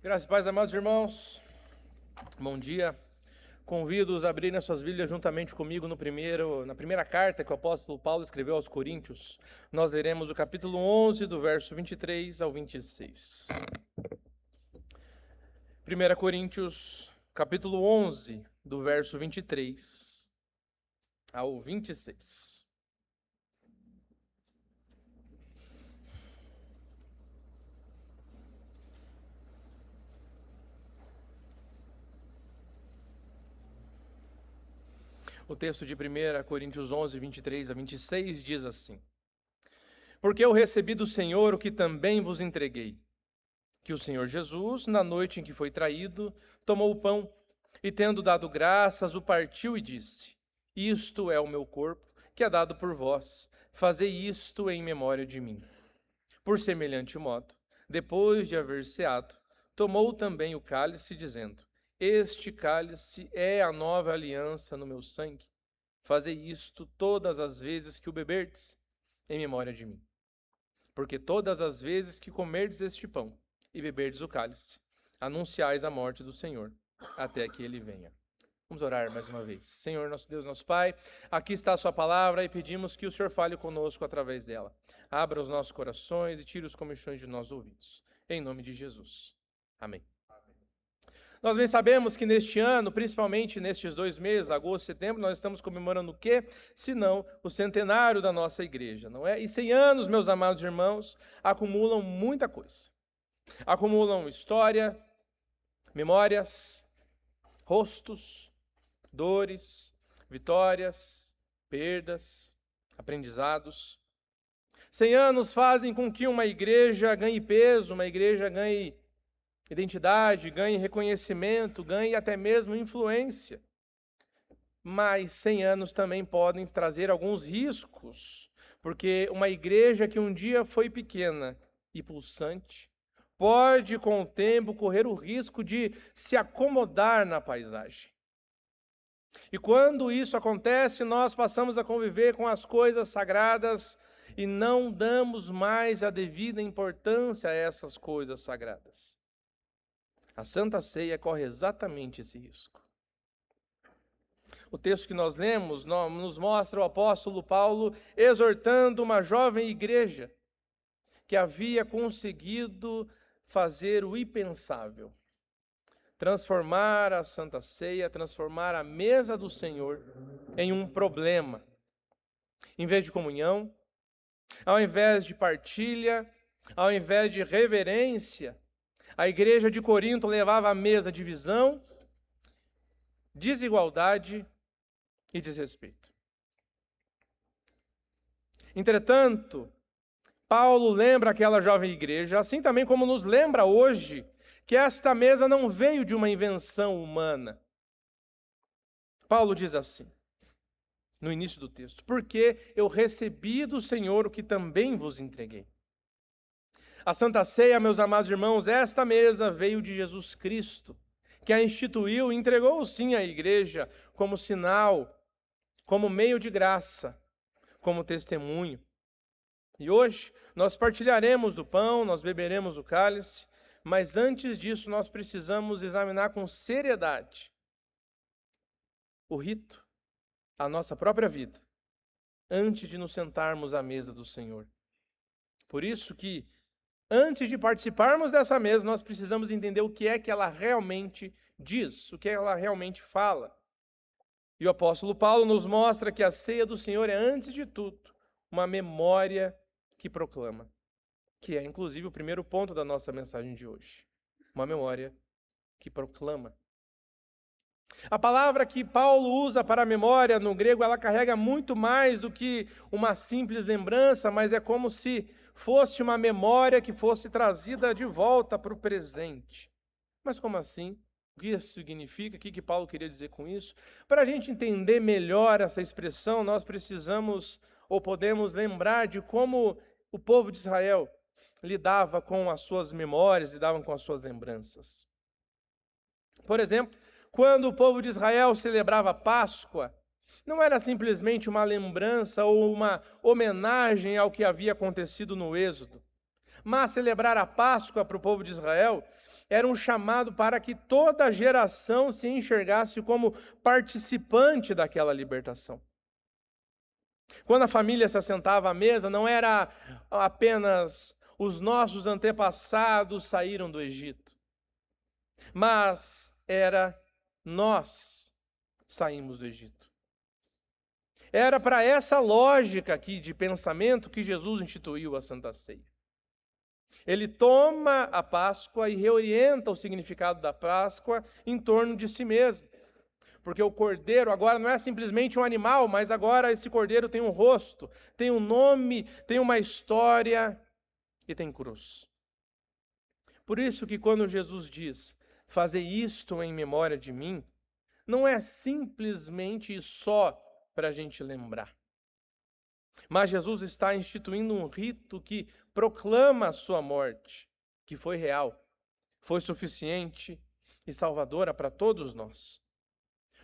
Graças e paz, amados irmãos. Bom dia. Convido-os a abrirem as suas Bíblias juntamente comigo na primeira carta que o apóstolo Paulo escreveu aos Coríntios. Nós leremos o capítulo 11, do verso 23 ao 26. 1 Coríntios, capítulo 11, do verso 23 ao 26. O texto de 1 Coríntios 11, 23 a 26 diz assim: Porque eu recebi do Senhor o que também vos entreguei, que o Senhor Jesus, na noite em que foi traído, tomou o pão e, tendo dado graças, o partiu e disse: Isto é o meu corpo, que é dado por vós. Fazei isto em memória de mim. Por semelhante modo, depois de haver ceado, tomou também o cálice, dizendo: Este cálice é a nova aliança no meu sangue. Fazei isto todas as vezes que o beberdes, em memória de mim. Porque todas as vezes que comerdes este pão e beberdes o cálice, anunciais a morte do Senhor, até que ele venha. Vamos orar mais uma vez. Senhor, nosso Deus, nosso Pai, aqui está a sua palavra e pedimos que o Senhor fale conosco através dela. Abra os nossos corações e tire os comichões de nossos ouvidos. Em nome de Jesus. Amém. Nós bem sabemos que neste ano, principalmente nestes 2 meses, agosto e setembro, nós estamos comemorando o quê? Senão o centenário da nossa igreja, não é? E 100 anos, meus amados irmãos, acumulam muita coisa. Acumulam história, memórias, rostos, dores, vitórias, perdas, aprendizados. 100 anos fazem com que uma igreja ganhe peso, uma igreja ganhe identidade, ganhe reconhecimento, ganhe até mesmo influência. Mas 100 anos também podem trazer alguns riscos, porque uma igreja que um dia foi pequena e pulsante, pode com o tempo correr o risco de se acomodar na paisagem. E quando isso acontece, nós passamos a conviver com as coisas sagradas e não damos mais a devida importância a essas coisas sagradas. A Santa Ceia corre exatamente esse risco. O texto que nós lemos nos mostra o apóstolo Paulo exortando uma jovem igreja que havia conseguido fazer o impensável. Transformar a Santa Ceia, transformar a mesa do Senhor em um problema. Em vez de comunhão, ao invés de partilha, ao invés de reverência, a igreja de Corinto levava à mesa divisão, desigualdade e desrespeito. Entretanto, Paulo lembra aquela jovem igreja, assim também como nos lembra hoje, que esta mesa não veio de uma invenção humana. Paulo diz assim, no início do texto: Porque eu recebi do Senhor o que também vos entreguei. A Santa Ceia, meus amados irmãos, esta mesa veio de Jesus Cristo, que a instituiu e entregou sim à igreja como sinal, como meio de graça, como testemunho. E hoje nós partilharemos do pão, nós beberemos o cálice, mas antes disso nós precisamos examinar com seriedade o rito, a nossa própria vida, antes de nos sentarmos à mesa do Senhor. Por isso que, antes de participarmos dessa mesa, nós precisamos entender o que é que ela realmente diz, o que ela realmente fala. E o apóstolo Paulo nos mostra que a ceia do Senhor é, antes de tudo, uma memória que proclama, que é, inclusive, o primeiro ponto da nossa mensagem de hoje. Uma memória que proclama. A palavra que Paulo usa para memória no grego, ela carrega muito mais do que uma simples lembrança, mas é como se fosse uma memória que fosse trazida de volta para o presente. Mas como assim? O que isso significa? O que Paulo queria dizer com isso? Para a gente entender melhor essa expressão, nós precisamos ou podemos lembrar de como o povo de Israel lidava com as suas memórias, lidava com as suas lembranças. Por exemplo, quando o povo de Israel celebrava a Páscoa, não era simplesmente uma lembrança ou uma homenagem ao que havia acontecido no Êxodo, mas celebrar a Páscoa para o povo de Israel era um chamado para que toda a geração se enxergasse como participante daquela libertação. Quando a família se assentava à mesa, não era apenas os nossos antepassados saíram do Egito, mas era nós saímos do Egito. Era para essa lógica aqui de pensamento que Jesus instituiu a Santa Ceia. Ele toma a Páscoa e reorienta o significado da Páscoa em torno de si mesmo. Porque o cordeiro agora não é simplesmente um animal, mas agora esse cordeiro tem um rosto, tem um nome, tem uma história e tem cruz. Por isso que quando Jesus diz, "Fazei isto em memória de mim", não é simplesmente e só para a gente lembrar. Mas Jesus está instituindo um rito que proclama a sua morte, que foi real, foi suficiente e salvadora para todos nós.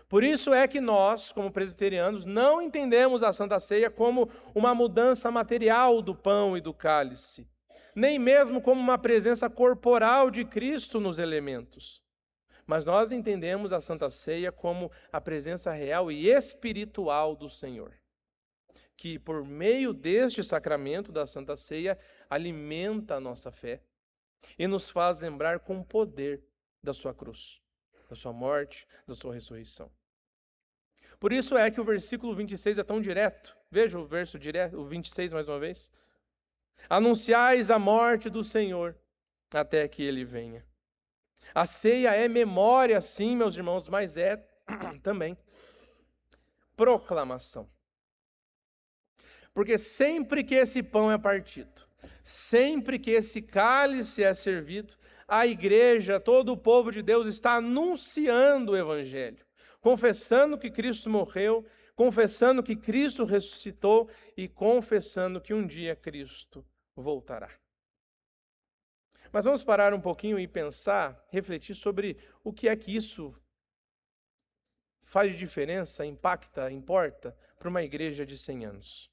Por isso é que nós, como presbiterianos, não entendemos a Santa Ceia como uma mudança material do pão e do cálice, nem mesmo como uma presença corporal de Cristo nos elementos. Mas nós entendemos a Santa Ceia como a presença real e espiritual do Senhor, que por meio deste sacramento da Santa Ceia alimenta a nossa fé e nos faz lembrar com poder da sua cruz, da sua morte, da sua ressurreição. Por isso é que o versículo 26 é tão direto. Veja o verso direto, o 26 mais uma vez. Anunciais a morte do Senhor até que ele venha. A ceia é memória, sim, meus irmãos, mas é também proclamação. Porque sempre que esse pão é partido, sempre que esse cálice é servido, a igreja, todo o povo de Deus está anunciando o evangelho, confessando que Cristo morreu, confessando que Cristo ressuscitou e confessando que um dia Cristo voltará. Mas vamos parar um pouquinho e pensar, refletir sobre o que é que isso faz de diferença, impacta, importa para uma igreja de 100 anos.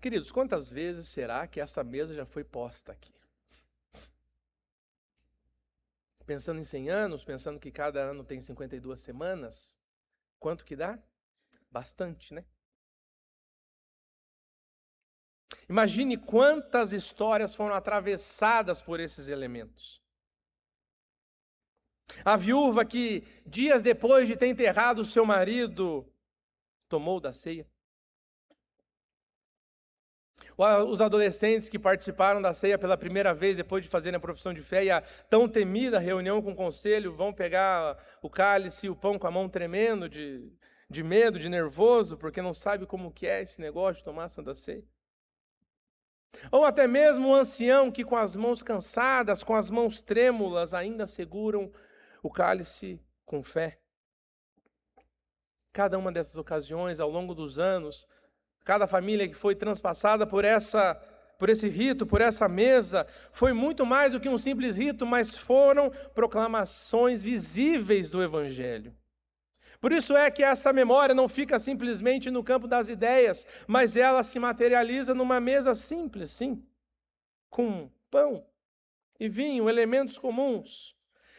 Queridos, quantas vezes será que essa mesa já foi posta aqui? Pensando em 100 anos, pensando que cada ano tem 52 semanas, quanto que dá? Bastante, né? Imagine quantas histórias foram atravessadas por esses elementos. A viúva que, dias depois de ter enterrado o seu marido, tomou da ceia. Os adolescentes que participaram da ceia pela primeira vez, depois de fazerem a profissão de fé, e a tão temida reunião com o conselho, vão pegar o cálice e o pão com a mão tremendo de medo, de nervoso, porque não sabe como que é esse negócio de tomar a Santa Ceia. Ou até mesmo o ancião que com as mãos cansadas, com as mãos trêmulas, ainda seguram o cálice com fé. Cada uma dessas ocasiões, ao longo dos anos, cada família que foi transpassada por esse rito, por essa mesa, foi muito mais do que um simples rito, mas foram proclamações visíveis do Evangelho. Por isso é que essa memória não fica simplesmente no campo das ideias, mas ela se materializa numa mesa simples, sim, com pão e vinho, elementos comuns.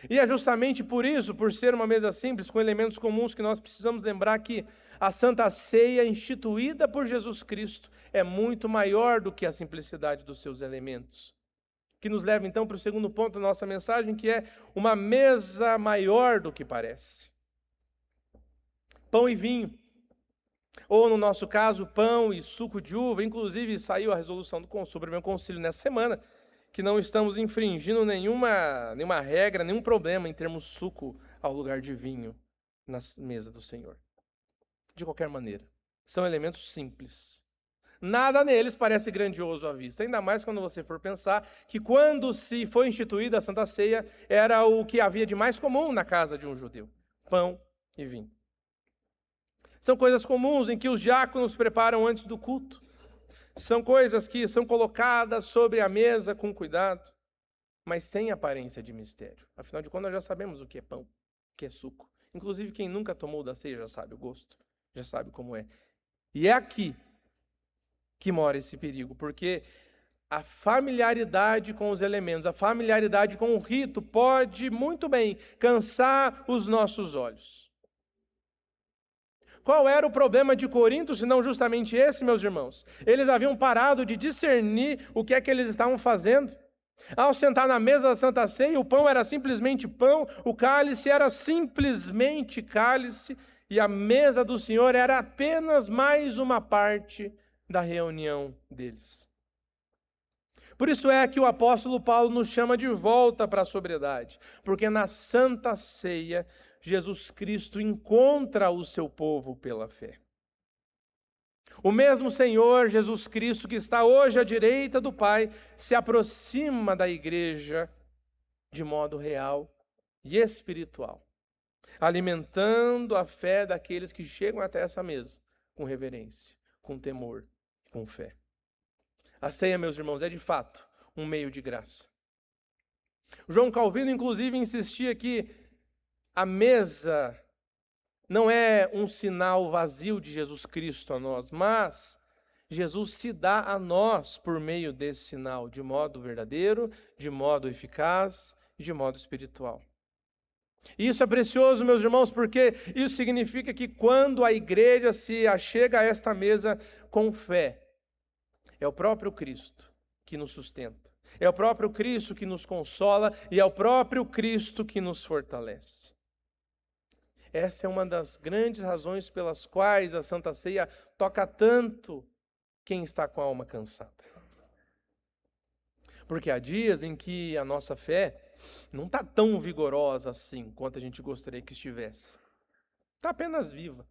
E é justamente por isso, por ser uma mesa simples, com elementos comuns, que nós precisamos lembrar que a Santa Ceia, instituída por Jesus Cristo, é muito maior do que a simplicidade dos seus elementos. Que nos leva então para o segundo ponto da nossa mensagem, que é uma mesa maior do que parece. Pão e vinho, ou no nosso caso, pão e suco de uva. Inclusive saiu a resolução do Supremo Conselho nessa semana, que não estamos infringindo nenhuma regra, nenhum problema em termos suco ao lugar de vinho na mesa do Senhor. De qualquer maneira, são elementos simples. Nada neles parece grandioso à vista, ainda mais quando você for pensar que quando se foi instituída a Santa Ceia, era o que havia de mais comum na casa de um judeu, pão e vinho. São coisas comuns em que os diáconos preparam antes do culto. São coisas que são colocadas sobre a mesa com cuidado, mas sem aparência de mistério. Afinal de contas, nós já sabemos o que é pão, o que é suco. Inclusive, quem nunca tomou da ceia já sabe o gosto, já sabe como é. E é aqui que mora esse perigo, porque a familiaridade com os elementos, a familiaridade com o rito pode muito bem cansar os nossos olhos. Qual era o problema de Corinto, se não justamente esse, meus irmãos? Eles haviam parado de discernir o que é que eles estavam fazendo. Ao sentar na mesa da Santa Ceia, o pão era simplesmente pão, o cálice era simplesmente cálice, e a mesa do Senhor era apenas mais uma parte da reunião deles. Por isso é que o apóstolo Paulo nos chama de volta para a sobriedade, porque na Santa Ceia, Jesus Cristo encontra o seu povo pela fé. O mesmo Senhor Jesus Cristo que está hoje à direita do Pai se aproxima da igreja de modo real e espiritual, alimentando a fé daqueles que chegam até essa mesa com reverência, com temor, com fé. A ceia, meus irmãos, é de fato um meio de graça. João Calvino, inclusive, insistia que a mesa não é um sinal vazio de Jesus Cristo a nós, mas Jesus se dá a nós por meio desse sinal, de modo verdadeiro, de modo eficaz e de modo espiritual. E isso é precioso, meus irmãos, porque isso significa que quando a igreja se achega a esta mesa com fé, é o próprio Cristo que nos sustenta, é o próprio Cristo que nos consola e é o próprio Cristo que nos fortalece. Essa é uma das grandes razões pelas quais a Santa Ceia toca tanto quem está com a alma cansada. Porque há dias em que a nossa fé não está tão vigorosa assim quanto a gente gostaria que estivesse. Está apenas viva.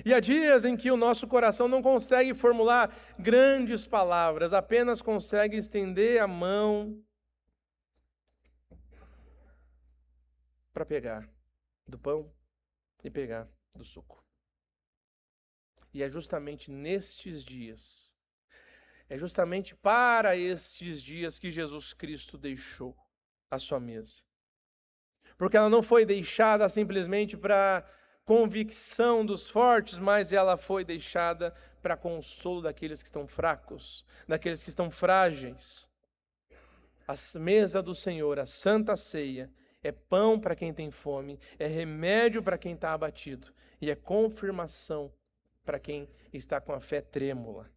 E há dias em que o nosso coração não consegue formular grandes palavras, apenas consegue estender a mão para pegar do pão e pegar do suco. E é justamente nestes dias, é justamente para estes dias que Jesus Cristo deixou a sua mesa. Porque ela não foi deixada simplesmente para convicção dos fortes, mas ela foi deixada para consolo daqueles que estão fracos, daqueles que estão frágeis. A mesa do Senhor, a Santa Ceia, é pão para quem tem fome, é remédio para quem está abatido e é confirmação para quem está com a fé trêmula.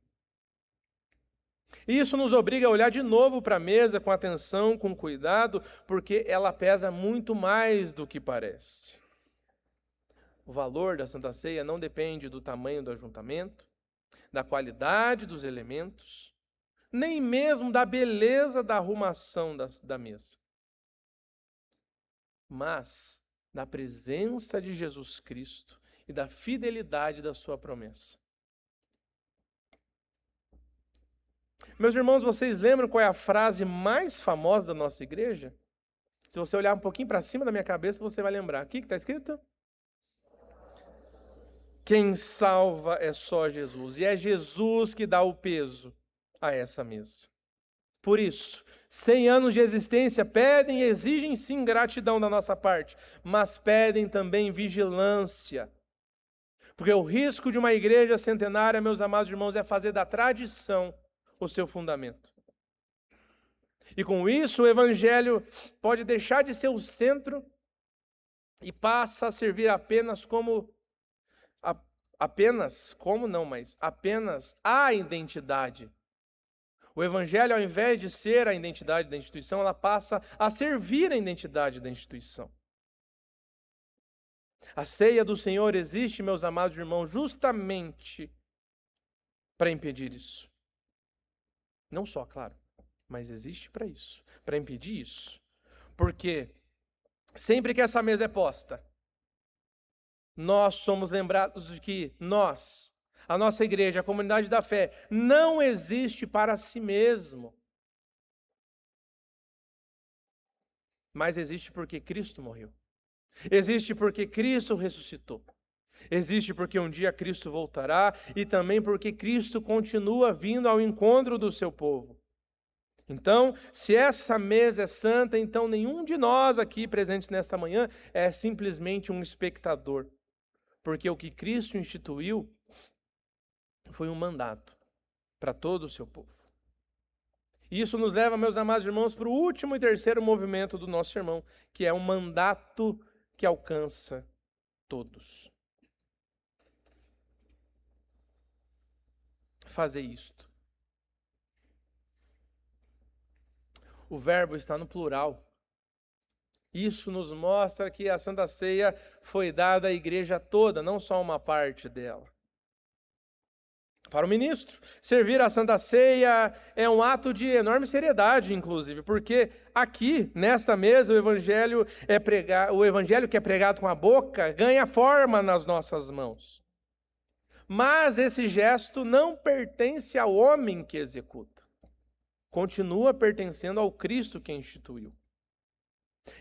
E isso nos obriga a olhar de novo para a mesa com atenção, com cuidado, porque ela pesa muito mais do que parece. O valor da Santa Ceia não depende do tamanho do ajuntamento, da qualidade dos elementos, nem mesmo da beleza da arrumação da mesa, mas da presença de Jesus Cristo e da fidelidade da sua promessa. Meus irmãos, vocês lembram qual é a frase mais famosa da nossa igreja? Se você olhar um pouquinho para cima da minha cabeça, você vai lembrar. O que está escrito? Quem salva é só Jesus, e é Jesus que dá o peso a essa mesa. Por isso, 100 anos de existência pedem e exigem sim gratidão da nossa parte, mas pedem também vigilância. Porque o risco de uma igreja centenária, meus amados irmãos, é fazer da tradição o seu fundamento. E com isso o evangelho pode deixar de ser o centro e passa a servir apenas apenas a identidade. O evangelho, ao invés de ser a identidade da instituição, ela passa a servir a identidade da instituição. A ceia do Senhor existe, meus amados irmãos, justamente para impedir isso. Não só, claro, mas existe para isso, para impedir isso. Porque sempre que essa mesa é posta, nós somos lembrados de que a nossa igreja, a comunidade da fé, não existe para si mesmo. Mas existe porque Cristo morreu. Existe porque Cristo ressuscitou. Existe porque um dia Cristo voltará e também porque Cristo continua vindo ao encontro do seu povo. Então, se essa mesa é santa, então nenhum de nós aqui presentes nesta manhã é simplesmente um espectador. Porque o que Cristo instituiu foi um mandato para todo o seu povo. E isso nos leva, meus amados irmãos, para o último e terceiro movimento do nosso sermão, que é um mandato que alcança todos. Fazer isto. O verbo está no plural. Isso nos mostra que a Santa Ceia foi dada à igreja toda, não só uma parte dela. Para o ministro, servir a Santa Ceia é um ato de enorme seriedade, inclusive, porque aqui, nesta mesa, o evangelho que é pregado com a boca ganha forma nas nossas mãos. Mas esse gesto não pertence ao homem que executa. Continua pertencendo ao Cristo que instituiu.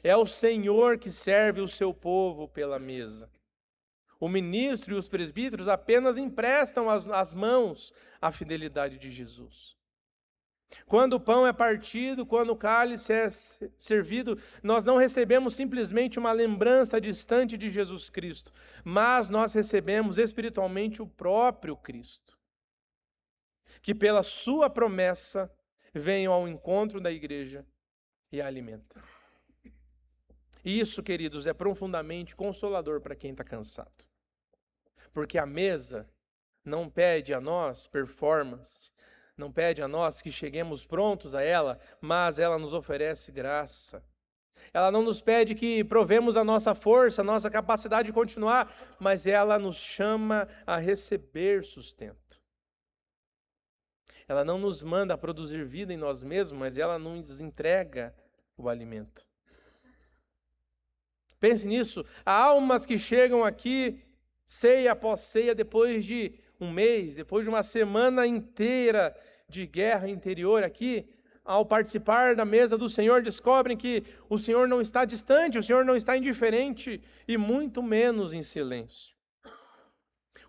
É o Senhor que serve o seu povo pela mesa. O ministro e os presbíteros apenas emprestam às mãos a fidelidade de Jesus. Quando o pão é partido, quando o cálice é servido, nós não recebemos simplesmente uma lembrança distante de Jesus Cristo, mas nós recebemos espiritualmente o próprio Cristo, que pela sua promessa vem ao encontro da igreja e a alimenta. Isso, queridos, é profundamente consolador para quem está cansado. Porque a mesa não pede a nós performance, não pede a nós que cheguemos prontos a ela, mas ela nos oferece graça. Ela não nos pede que provemos a nossa força, a nossa capacidade de continuar, mas ela nos chama a receber sustento. Ela não nos manda a produzir vida em nós mesmos, mas ela nos entrega o alimento. Pense nisso. Há almas que chegam aqui ceia após ceia, depois de um mês, depois de uma semana inteira de guerra interior aqui, ao participar da mesa do Senhor, descobrem que o Senhor não está distante, o Senhor não está indiferente e muito menos em silêncio.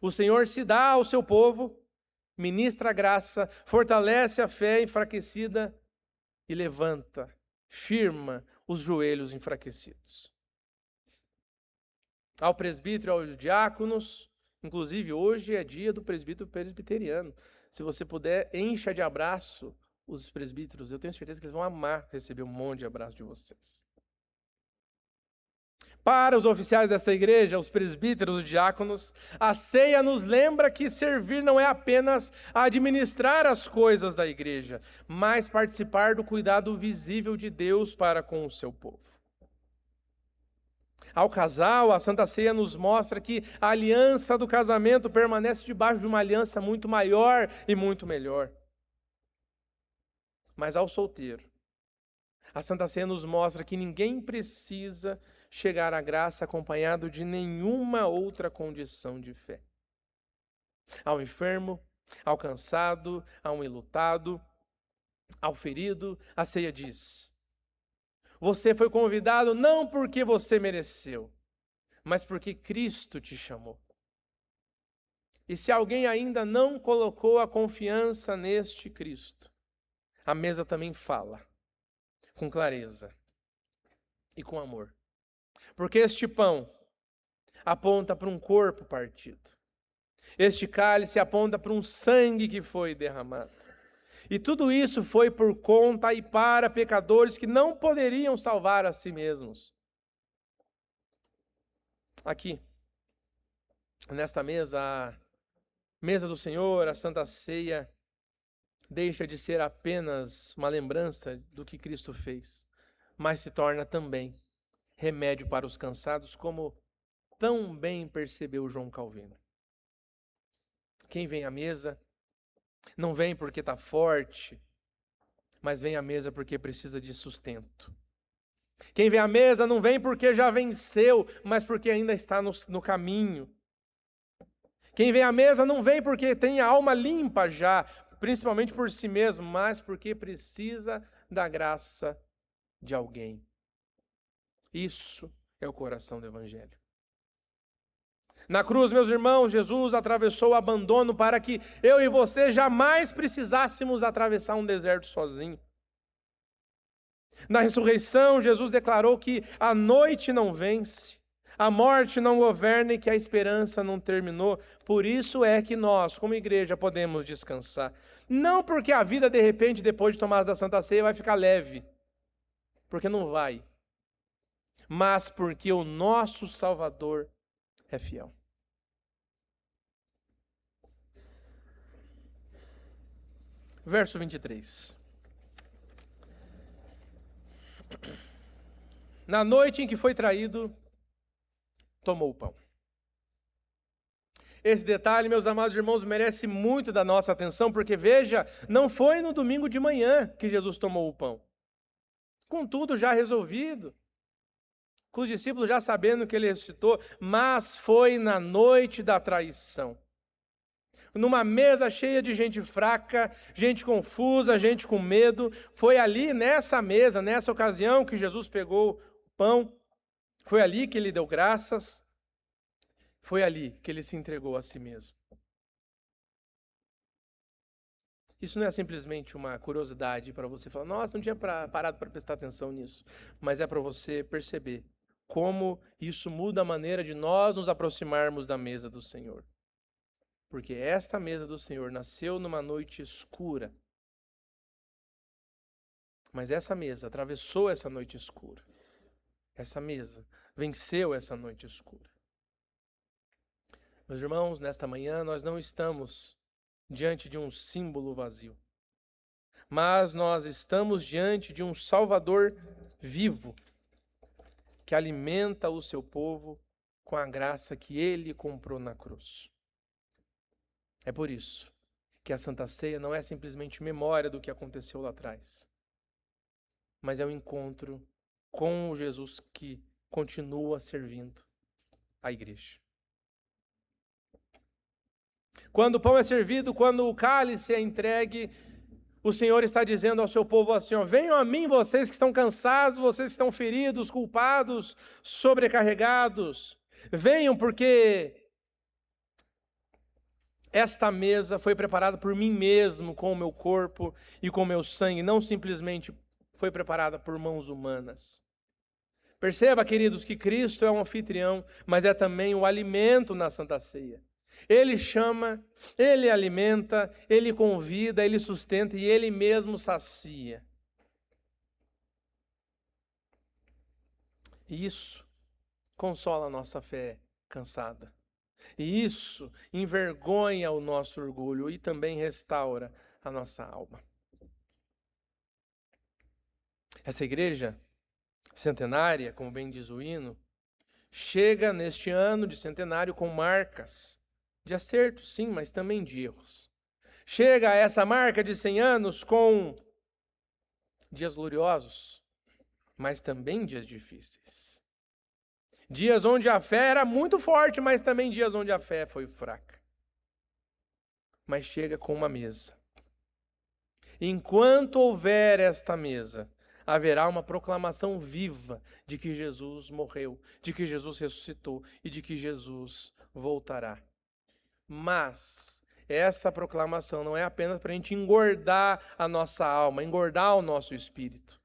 O Senhor se dá ao seu povo, ministra a graça, fortalece a fé enfraquecida e levanta, firma os joelhos enfraquecidos. Ao presbítero, aos diáconos, inclusive hoje é dia do presbítero presbiteriano. Se você puder, encha de abraço os presbíteros. Eu tenho certeza que eles vão amar receber um monte de abraço de vocês. Para os oficiais dessa igreja, os presbíteros, os diáconos, a ceia nos lembra que servir não é apenas administrar as coisas da igreja, mas participar do cuidado visível de Deus para com o seu povo. Ao casal, a Santa Ceia nos mostra que a aliança do casamento permanece debaixo de uma aliança muito maior e muito melhor. Mas ao solteiro, a Santa Ceia nos mostra que ninguém precisa chegar à graça acompanhado de nenhuma outra condição de fé. Ao enfermo, ao cansado, ao enlutado, ao ferido, a ceia diz: você foi convidado não porque você mereceu, mas porque Cristo te chamou. E se alguém ainda não colocou a confiança neste Cristo, a mesa também fala com clareza e com amor. Porque este pão aponta para um corpo partido. Este cálice aponta para um sangue que foi derramado. E tudo isso foi por conta e para pecadores que não poderiam salvar a si mesmos. Aqui, nesta mesa, a mesa do Senhor, a Santa Ceia, deixa de ser apenas uma lembrança do que Cristo fez, mas se torna também remédio para os cansados, como tão bem percebeu João Calvino. Quem vem à mesa não vem porque está forte, mas vem à mesa porque precisa de sustento. Quem vem à mesa não vem porque já venceu, mas porque ainda está no caminho. Quem vem à mesa não vem porque tem a alma limpa já, principalmente por si mesmo, mas porque precisa da graça de alguém. Isso é o coração do Evangelho. Na cruz, meus irmãos, Jesus atravessou o abandono para que eu e você jamais precisássemos atravessar um deserto sozinho. Na ressurreição, Jesus declarou que a noite não vence, A morte não governa e que a esperança não terminou. Por isso é que nós, como igreja, podemos descansar. Não porque a vida, de repente, depois de tomar da Santa Ceia, vai ficar leve. Porque não vai. Mas porque o nosso Salvador é fiel. Verso 23. Na noite em que foi traído, tomou o pão. Esse detalhe, meus amados irmãos, merece muito da nossa atenção, porque veja, não foi no domingo de manhã que Jesus tomou o pão. Com tudo já resolvido, com os discípulos já sabendo que ele ressuscitou, mas foi na noite da traição. Numa mesa cheia de gente fraca, gente confusa, gente com medo, foi ali nessa mesa, nessa ocasião que Jesus pegou o pão, foi ali que ele deu graças, foi ali que ele se entregou a si mesmo. Isso não é simplesmente uma curiosidade para você falar, nossa, não tinha parado para prestar atenção nisso. Mas é para você perceber como isso muda a maneira de nós nos aproximarmos da mesa do Senhor. Porque esta mesa do Senhor nasceu numa noite escura. Mas essa mesa atravessou essa noite escura. Essa mesa venceu essa noite escura. Meus irmãos, nesta manhã nós não estamos diante de um símbolo vazio, mas nós estamos diante de um Salvador vivo, que alimenta o seu povo com a graça que ele comprou na cruz. É por isso que a Santa Ceia não é simplesmente memória do que aconteceu lá atrás, mas é um encontro com o Jesus que continua servindo a igreja. Quando o pão é servido, quando o cálice é entregue, o Senhor está dizendo ao seu povo assim, ó, venham a mim vocês que estão cansados, vocês que estão feridos, culpados, sobrecarregados. Venham porque esta mesa foi preparada por mim mesmo, com o meu corpo e com o meu sangue, não simplesmente foi preparada por mãos humanas. Perceba, queridos, que Cristo é um anfitrião, mas é também o alimento na Santa Ceia. Ele chama, ele alimenta, ele convida, ele sustenta e ele mesmo sacia. E isso consola a nossa fé cansada. E isso envergonha o nosso orgulho e também restaura a nossa alma. Essa igreja centenária, como bem diz o hino, chega neste ano de centenário com marcas de acertos, sim, mas também de erros. Chega a essa marca de 100 anos com dias gloriosos, mas também dias difíceis. Dias onde a fé era muito forte, mas também dias onde a fé foi fraca. Mas chega com uma mesa. Enquanto houver esta mesa, haverá uma proclamação viva de que Jesus morreu, de que Jesus ressuscitou e de que Jesus voltará. Mas essa proclamação não é apenas para a gente engordar a nossa alma, engordar o nosso espírito.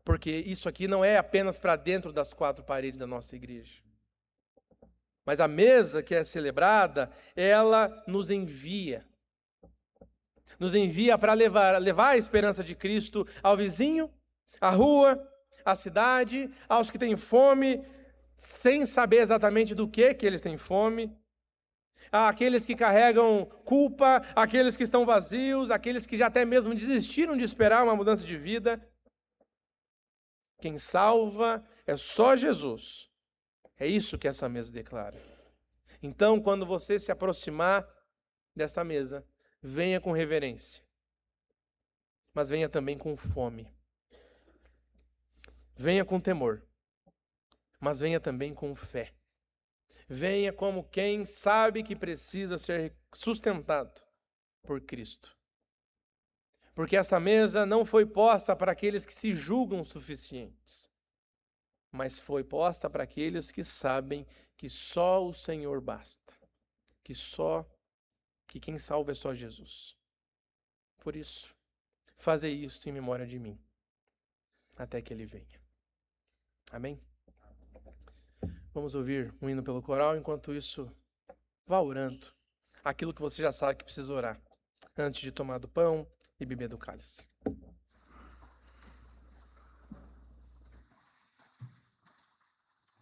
Porque isso aqui não é apenas para dentro das quatro paredes da nossa igreja. Mas a mesa que é celebrada, ela nos envia. Nos envia para levar a esperança de Cristo ao vizinho, à rua, à cidade, aos que têm fome, sem saber exatamente do que eles têm fome, àqueles que carregam culpa, àqueles que estão vazios, àqueles que já até mesmo desistiram de esperar uma mudança de vida. Quem salva é só Jesus. É isso que essa mesa declara. Então, quando você se aproximar desta mesa, venha com reverência, mas venha também com fome. Venha com temor, mas venha também com fé. Venha como quem sabe que precisa ser sustentado por Cristo. Porque esta mesa não foi posta para aqueles que se julgam suficientes, mas foi posta para aqueles que sabem que só o Senhor basta, que quem salva é só Jesus. Por isso, fazei isso em memória de mim, até que Ele venha. Amém? Vamos ouvir um hino pelo coral, enquanto isso, vá orando. Aquilo que você já sabe que precisa orar, antes de tomar do pão e beber do cálice.